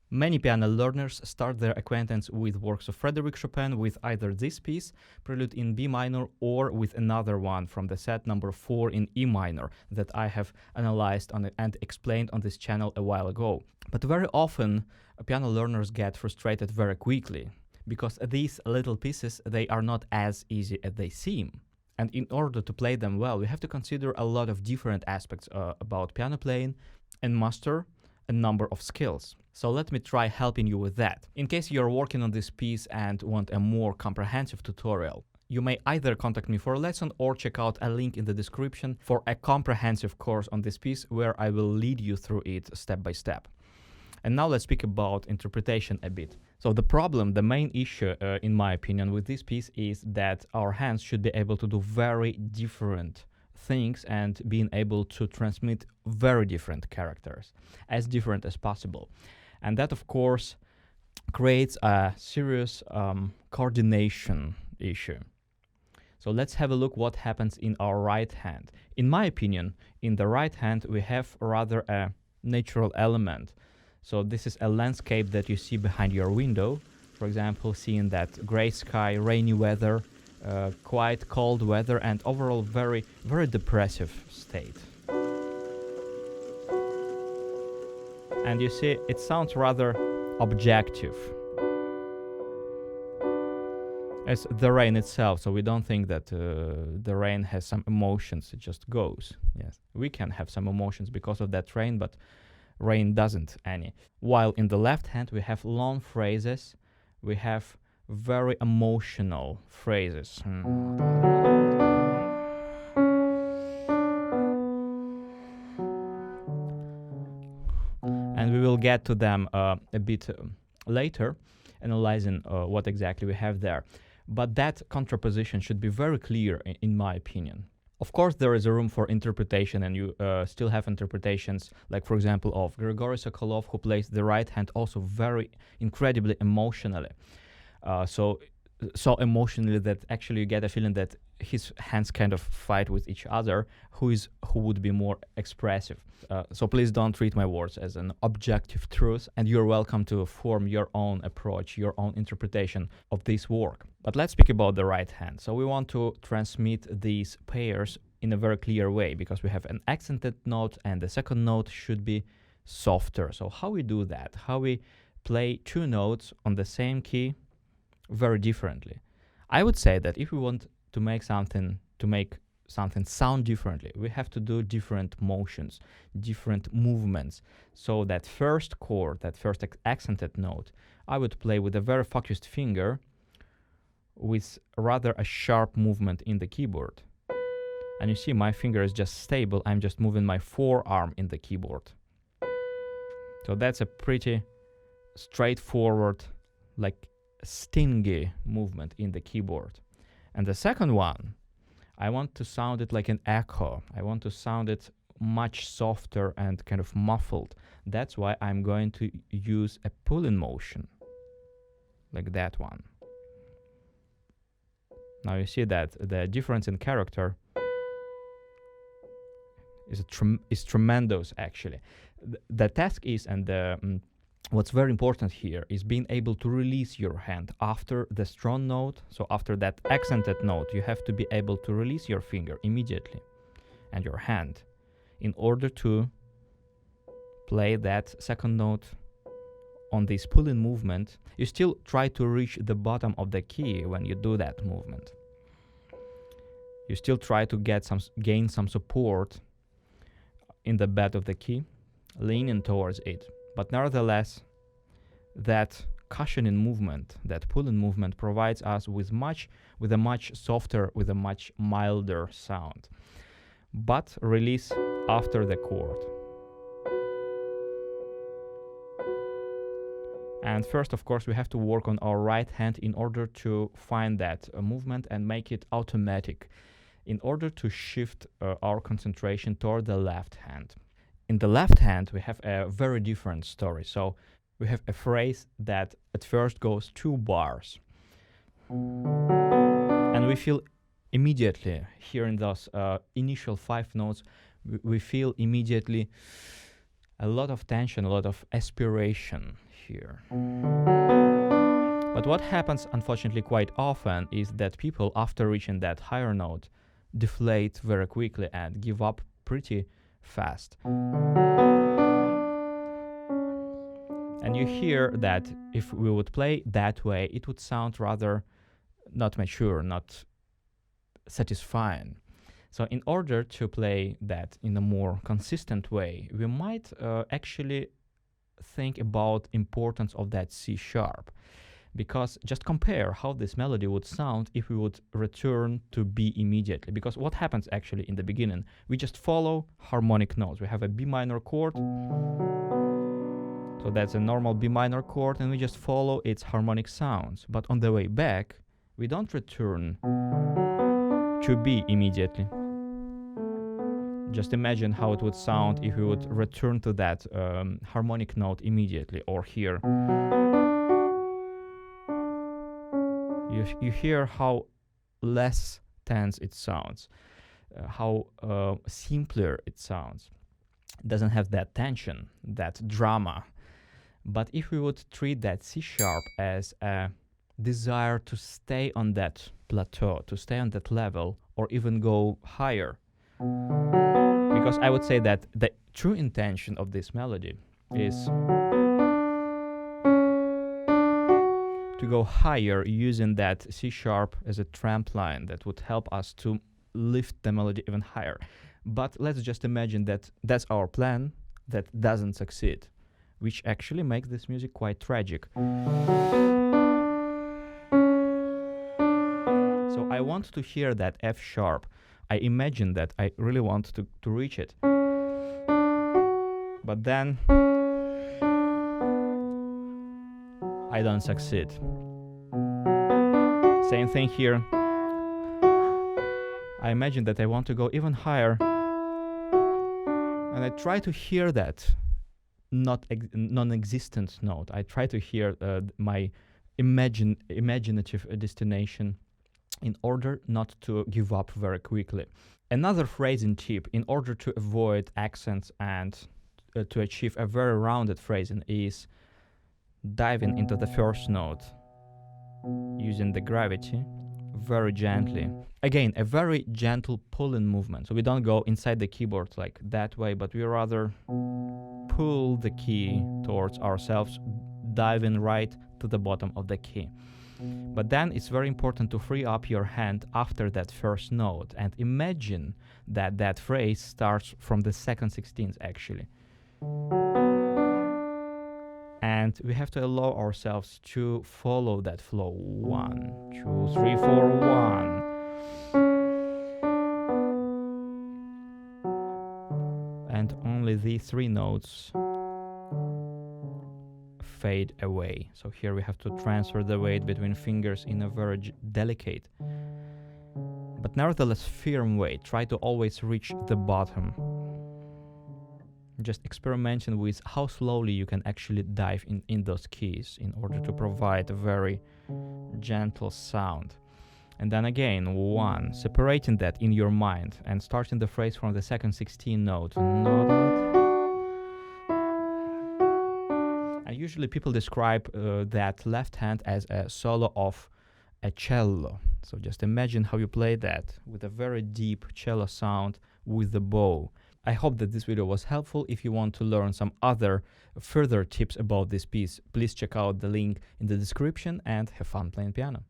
Many piano learners start their acquaintance with works of Frédéric Chopin with either this piece, Prelude in B minor, or with another one from the set number 4 in E minor that I have analyzed and explained on this channel a while ago. But very often, piano learners get frustrated very quickly because these little pieces, they are not as easy as they seem. And in order to play them well, we have to consider a lot of different aspects about piano playing and master a number of skills. So let me try helping you with that. In case you're working on this piece and want a more comprehensive tutorial, you may either contact me for a lesson or check out a link in the description for a comprehensive course on this piece where I will lead you through it step by step. And now let's speak about interpretation a bit. So the main issue, in my opinion, with this piece is that our hands should be able to do very different things and being able to transmit very different characters, as different as possible. And that, of course, creates a serious coordination issue. So let's have a look what happens in our right hand. In my opinion, in the right hand, we have rather a natural element. So this is a landscape that you see behind your window. For example, seeing that gray sky, rainy weather, quite cold weather, and overall very, very depressive state. And you see, it sounds rather objective as the rain itself. So we don't think that the rain has some emotions, it just goes. Yes, we can have some emotions because of that rain, but rain doesn't any. While in the left hand we have long phrases, we have very emotional phrases. And we will get to them a bit later, analyzing what exactly we have there. But that contraposition should be very clear in my opinion. Of course, there is a room for interpretation, and you still have interpretations, like, for example, of Grigory Sokolov, who plays the right hand also very incredibly emotionally. So emotionally that actually you get a feeling that his hands kind of fight with each other, who would be more expressive. So please don't treat my words as an objective truth, and you're welcome to form your own approach, your own interpretation of this work. But let's speak about the right hand. So we want to transmit these pairs in a very clear way because we have an accented note and the second note should be softer. So how we do that? How we play two notes on the same key very differently? I would say that if we want to make something sound differently, we have to do different motions, different movements. So that first chord, that first accented note, I would play with a very focused finger with rather a sharp movement in the keyboard. And you see my finger is just stable, I'm just moving my forearm in the keyboard. So that's a pretty straightforward, like stingy movement in the keyboard. And the second one, I want to sound it like an echo. I want to sound it much softer and kind of muffled. That's why I'm going to use a pull-in motion, like that one. Now you see that the difference in character is tremendous, actually. The task is, and what's very important here, is being able to release your hand after the strong note. So after that accented note, you have to be able to release your finger immediately and your hand in order to play that second note on this pull-in movement. You still try to reach the bottom of the key when you do that movement. You still try to gain some support in the bed of the key, leaning towards it. But nevertheless, that cushioning movement, that pull-in movement, provides us with a much softer, with a much milder sound. But release after the chord. And first, of course, we have to work on our right hand in order to find that movement and make it automatic, in order to shift our concentration toward the left hand. In the left hand, we have a very different story. So we have a phrase that at first goes 2 bars. And we feel immediately, hearing those initial 5 notes, we feel immediately a lot of tension, a lot of aspiration here. But what happens, unfortunately, quite often is that people, after reaching that higher note, deflate very quickly and give up pretty fast. And you hear that if we would play that way, it would sound rather not mature, not satisfying. So in order to play that in a more consistent way, we might actually think about importance of that C sharp. Because just compare how this melody would sound if we would return to B immediately. Because what happens actually in the beginning? We just follow harmonic notes. We have a B minor chord. So that's a normal B minor chord, and we just follow its harmonic sounds. But on the way back, we don't return to B immediately. Just imagine how it would sound if we would return to that harmonic note immediately, or here. You hear how less tense it sounds, how simpler it sounds. It doesn't have that tension, that drama. But if we would treat that C sharp as a desire to stay on that plateau, to stay on that level, or even go higher, because I would say that the true intention of this melody is to go higher using that C sharp as a trampoline that would help us to lift the melody even higher. But let's just imagine that that's our plan that doesn't succeed, which actually makes this music quite tragic. So I want to hear that F sharp. I imagine that I really want to reach it. But then I don't succeed. Same thing here. I imagine that I want to go even higher, and I try to hear that non-existent note. I try to hear my imaginative destination in order not to give up very quickly. Another phrasing tip in order to avoid accents and to achieve a very rounded phrasing is diving into the first note using the gravity very gently. Again, a very gentle pulling movement. So we don't go inside the keyboard like that way, but we rather pull the key towards ourselves, diving right to the bottom of the key. But then it's very important to free up your hand after that first note and imagine that that phrase starts from the second 16th actually. And we have to allow ourselves to follow that flow. 1, 2, 3, 4, 1. And only these 3 notes fade away. So here we have to transfer the weight between fingers in a very delicate, but nevertheless firm way. Try to always reach the bottom. Just experimenting with how slowly you can actually dive in those keys in order to provide a very gentle sound. And then again, 1, separating that in your mind and starting the phrase from the second 16 note. And usually people describe that left hand as a solo of a cello. So just imagine how you play that with a very deep cello sound with the bow. I hope that this video was helpful. If you want to learn some other further tips about this piece, please check out the link in the description and have fun playing piano.